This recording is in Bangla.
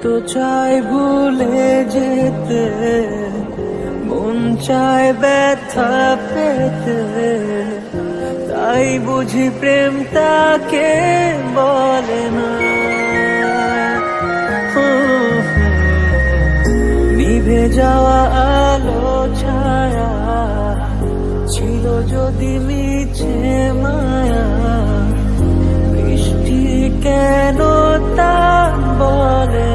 তো চাই ভুলে যেতে, মন চায় ব্যথা পেতে, তাই বুঝি প্রেম তাকে বলে না। নিভে যাওয়া আলো ছায়া ছিল যদি মিছে মায়া, বৃষ্টি কেন তা বলে